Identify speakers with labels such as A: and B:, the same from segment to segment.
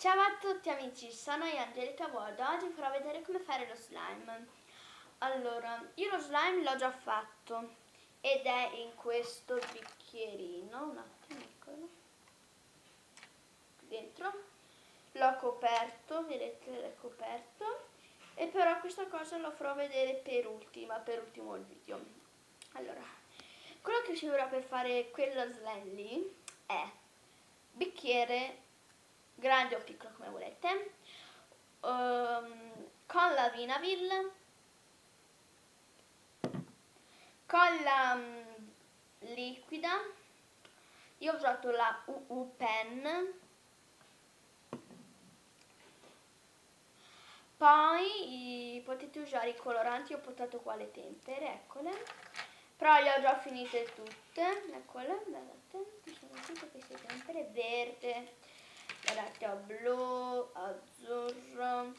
A: Ciao a tutti amici, sono io Angelica Ward. Oggi vi farò vedere come fare lo slime. Allora, io lo slime l'ho già fatto ed è in questo bicchierino. Un attimo, eccolo. Dentro. L'ho coperto, vedete, l'ho coperto. E però questa cosa lo farò vedere per ultimo il video. Allora, quello che ci vorrà per fare quello slime lì è bicchiere grande o piccolo come volete, colla Vinavil, colla liquida, io ho usato la UU Pen, poi potete usare i coloranti, ho portato qua le tempere, eccole, però le ho già finite tutte, eccole, guardate, ci sono tutte queste tempere, verde, guardate, ho blu, azzurro,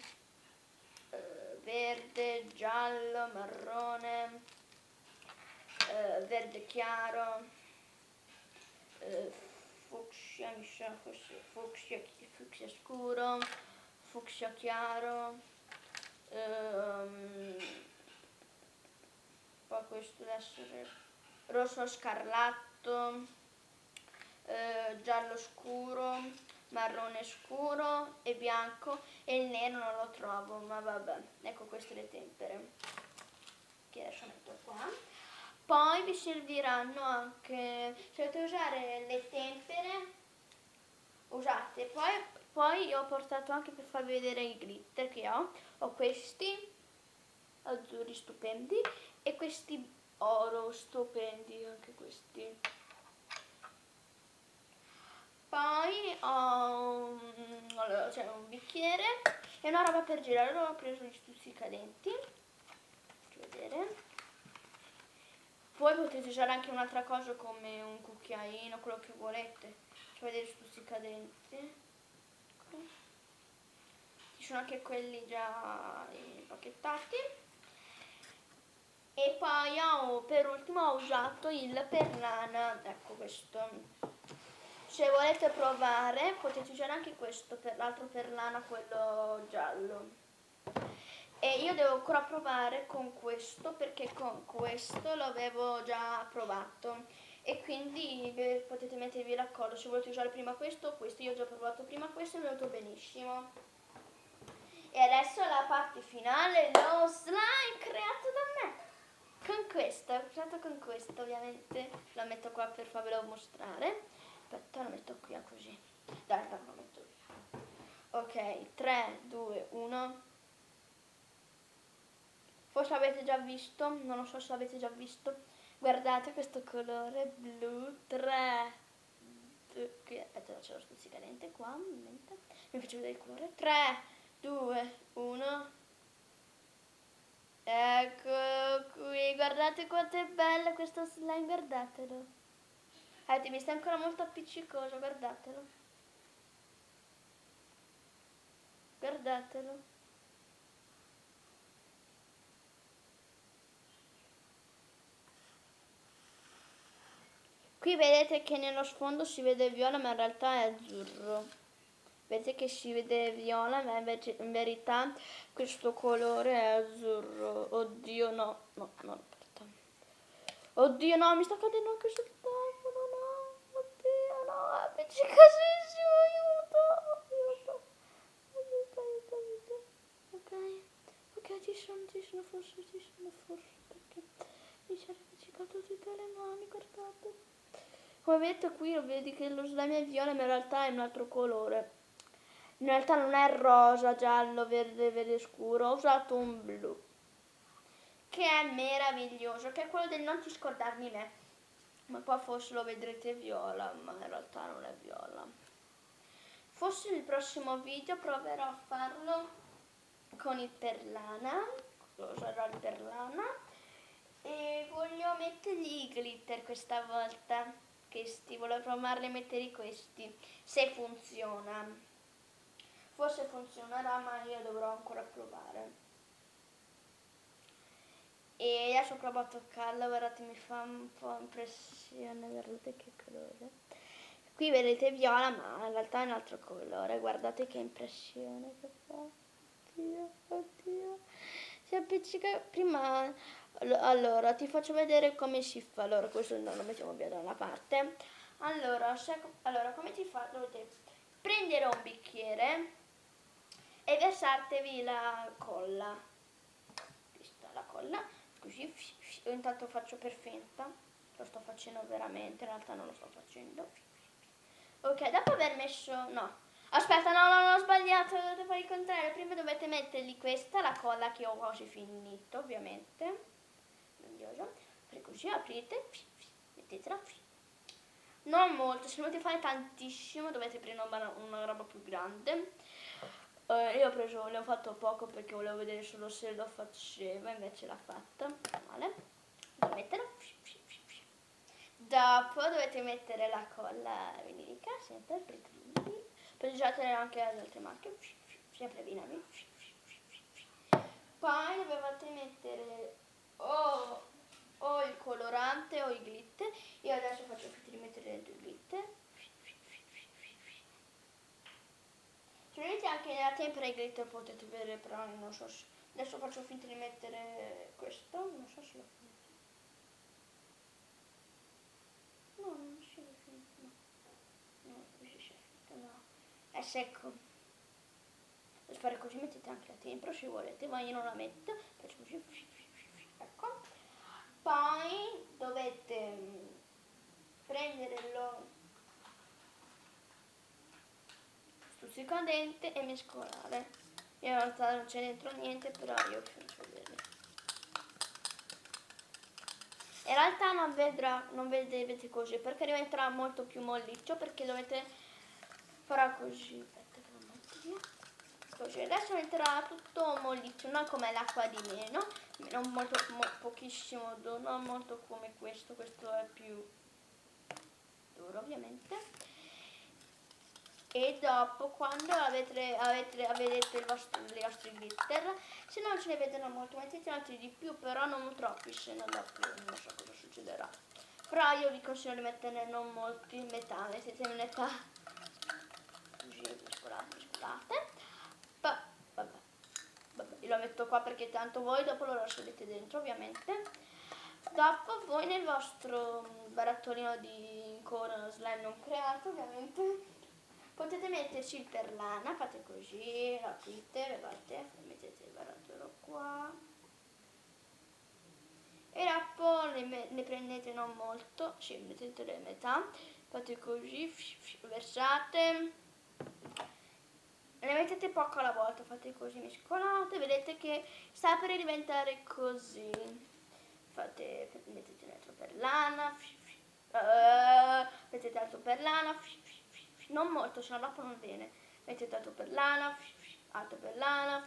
A: verde, giallo, marrone, verde chiaro, fucsia, mi sa così, fucsia scuro, fucsia chiaro, poi questo deve essere rosso scarlatto, giallo scuro, marrone scuro e bianco, e il nero non lo trovo, ma vabbè, ecco queste le tempere che adesso metto qua. Poi vi serviranno anche, se dovete usare le tempere usate, poi io ho portato anche per farvi vedere i glitter che ho questi azzurri stupendi e questi oro stupendi, anche questi. Poi ho allora, c'è un bicchiere e una roba per girare. Allora ho preso gli stuzzicadenti, faccio vedere. Poi potete usare anche un'altra cosa come un cucchiaino, quello che volete. Faccio vedere gli stuzzicadenti. Ecco. Ci sono anche quelli già impacchettati. E poi per ultimo ho usato il perlana, ecco questo. Se volete provare potete usare anche questo, per l'altro perlana, quello giallo. E io devo ancora provare con questo perché con questo l'avevo già provato e quindi potete mettervi d'accordo se volete usare prima questo o questo. Io ho già provato prima questo e mi è venuto benissimo. E adesso la parte finale, lo slime creato da me. Con questo, ho creato con questo ovviamente, lo metto qua per farvelo mostrare. Aspetta, lo metto qui così. Dai, lo metto via. Ok, 3, 2, 1. Forse l'avete già visto, non lo so se l'avete già visto. Guardate questo colore blu, 3, 2, qui, aspetta, c'è lo stuzzicadente qua, mi faccio vedere il colore. 3, 2, 1. Ecco qui, guardate quanto è bello questo slime, guardatelo. Mi sta ancora molto appiccicoso, guardatelo. Guardatelo. Qui vedete che nello sfondo si vede viola, ma in realtà è azzurro. Vedete che si vede viola, ma invece in verità questo colore è azzurro. Oddio, no, aspetta. Oddio, no, mi sta cadendo anche sul tavolo, no. Oddio, no, è appiccicosissimo, aiuto. Aiuto. Ok, ci sono forse, perché mi si è appiccicato tutte le mani, guardate. Come vedete qui lo vedi che lo slime è viola, ma in realtà è un altro colore. In realtà non è rosa, giallo, verde scuro, ho usato un blu, che è meraviglioso, che è quello del non ti scordarmi me. Ma poi forse lo vedrete viola, ma in realtà non è viola. Forse nel prossimo video proverò a farlo con il perlana, userò il perlana e voglio mettergli i glitter questa volta. Questi, volevo provare a mettere questi, se funziona. Forse funzionerà, ma io dovrò ancora provare. E adesso provo a toccarla, guardate, mi fa un po' impressione, guardate che colore. Qui vedete viola, ma in realtà è un altro colore. Guardate che impressione che fa. Oddio, oddio. Si appiccica prima. Allora, ti faccio vedere come si fa. Allora, questo non lo mettiamo via da una parte. Allora, come ti fa? Dovete prendere un bicchiere e versartevi la colla. Questa la colla, così. Io intanto faccio per finta. Lo sto facendo veramente, in realtà non lo sto facendo. Ok, dopo aver messo... No, aspetta, no, ho sbagliato, dovete fare il contrario. Prima dovete mettergli questa, la colla che ho quasi finito, ovviamente. Per così aprite, mettetela. Non molto, se volete fare tantissimo dovete prendere una roba più grande. Io ne ho fatto poco perché volevo vedere solo se lo faceva, invece l'ha fatta. Male. Devo metterlo. Dopo dovete mettere la colla vinilica, sempre per Vinamil. Potete usare anche ad altre marche, sempre Vinamil. Poi dovete mettere o il colorante o i glitter. Io adesso faccio finta di mettere dentro il glitter. Se volete anche nella tempera i glitter potete vedere, però non so se... Adesso faccio finta di mettere questo, non so se lo faccio. No, non si è finito, no, così si è finito, no. È secco. Per fare così mettete anche la tempera se volete, ma io non la metto, faccio così, ecco. Poi dovete prendere lo stuzzicadente e mescolare. In realtà non c'è dentro niente, però io vi faccio vedere. In realtà non vedete così, perché diventerà molto più molliccio, perché dovete fare così. Aspetta che lo metto via. Così, adesso diventerà tutto molliccio, non come l'acqua di meno, non molto, pochissimo duro, non molto come questo è più duro ovviamente. E dopo, quando vedete i vostri glitter, se non ce ne vedono molto mettete altri di più, però non troppi, se no dopo non so cosa succederà. Però io vi consiglio di metterne non molti, metà, mettete metà, così mescolate. Vabbè, io lo metto qua perché tanto voi dopo lo lascerete dentro ovviamente. Dopo voi nel vostro barattolino di ancora slime non creato ovviamente potete metterci il perlana, fate così, lo aprite, levate, mettete il barattolo qua e dopo ne prendete non molto, sì, mettete le metà, fate così, versate. Ne mettete poco alla volta, fate così, mescolate, vedete che sta per diventare così. Mettete dentro perlana, mettete altro perlana, non molto, se no dopo non viene. Mettete altro perlana, altro perlana,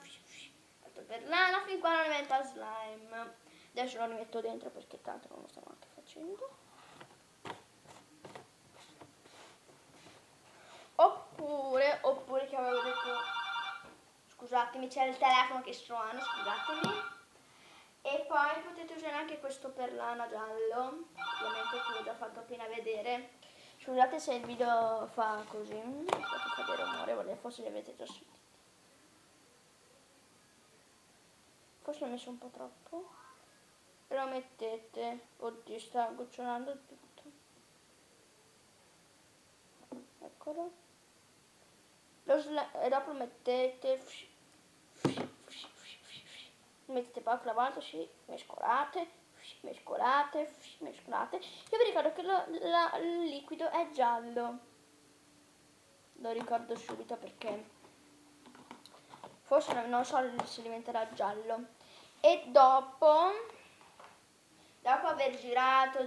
A: altro perlana, fin quando diventa slime. Adesso lo rimetto dentro perché tanto non lo stiamo anche facendo. Oppure che avevo detto, scusatemi, c'è il telefono che suona, scusatemi. E poi potete usare anche questo perlana giallo, ovviamente che vi ho già fatto appena vedere. Scusate se il video fa così, fa dei rumori, forse li avete già sentiti. Forse l'ho messo un po' troppo. Lo mettete, oddio sta gocciolando tutto. Eccolo. E dopo mettete poco la volta, sì, mescolate. Io vi ricordo che il liquido è giallo, lo ricordo subito perché forse non so se diventerà giallo. E dopo aver girato,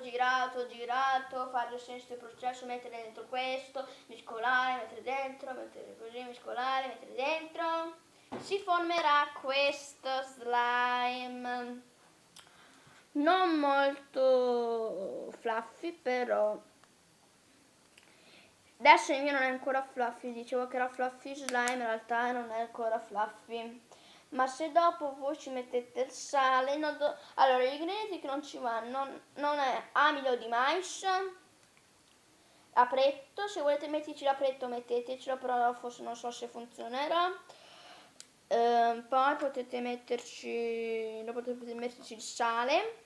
A: fare lo stesso processo, mettere dentro questo, mescolare, mettere dentro, mettere così, mescolare, mettere dentro, si formerà questo slime non molto fluffy, però adesso il mio non è ancora fluffy, dicevo che era fluffy slime, in realtà non è ancora fluffy. Ma se dopo voi ci mettete il sale, allora gli ingredienti che non ci vanno non è amido di mais, apretto, se volete metterci l'apretto mettetecelo, però forse non so se funzionerà. Poi potete metterci il sale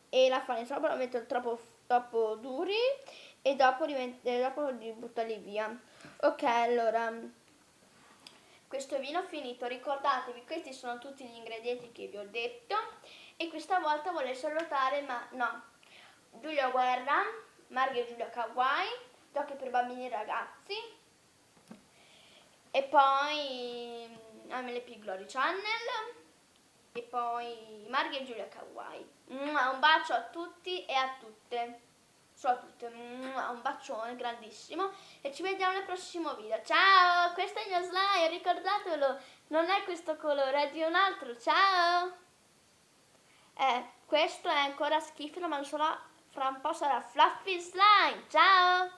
A: e la farina sopra, non mettere troppo duri e dopo li buttarli via. Ok, allora questo vino finito, ricordatevi, questi sono tutti gli ingredienti che vi ho detto e questa volta voglio salutare, ma no, Giulia Guerra, Mario e Giulia Kawaii, Giochi per bambini e ragazzi e poi MLP Glory Channel e poi Mario e Giulia Kawaii. Un bacio a tutti e a tutte. Solo a tutte. Un bacione grandissimo e ci vediamo nel prossimo video. Ciao! Questo è il mio slime, ricordatelo, non è questo colore, è di un altro. Ciao! Questo è ancora schifo, ma fra un po' sarà fluffy slime. Ciao!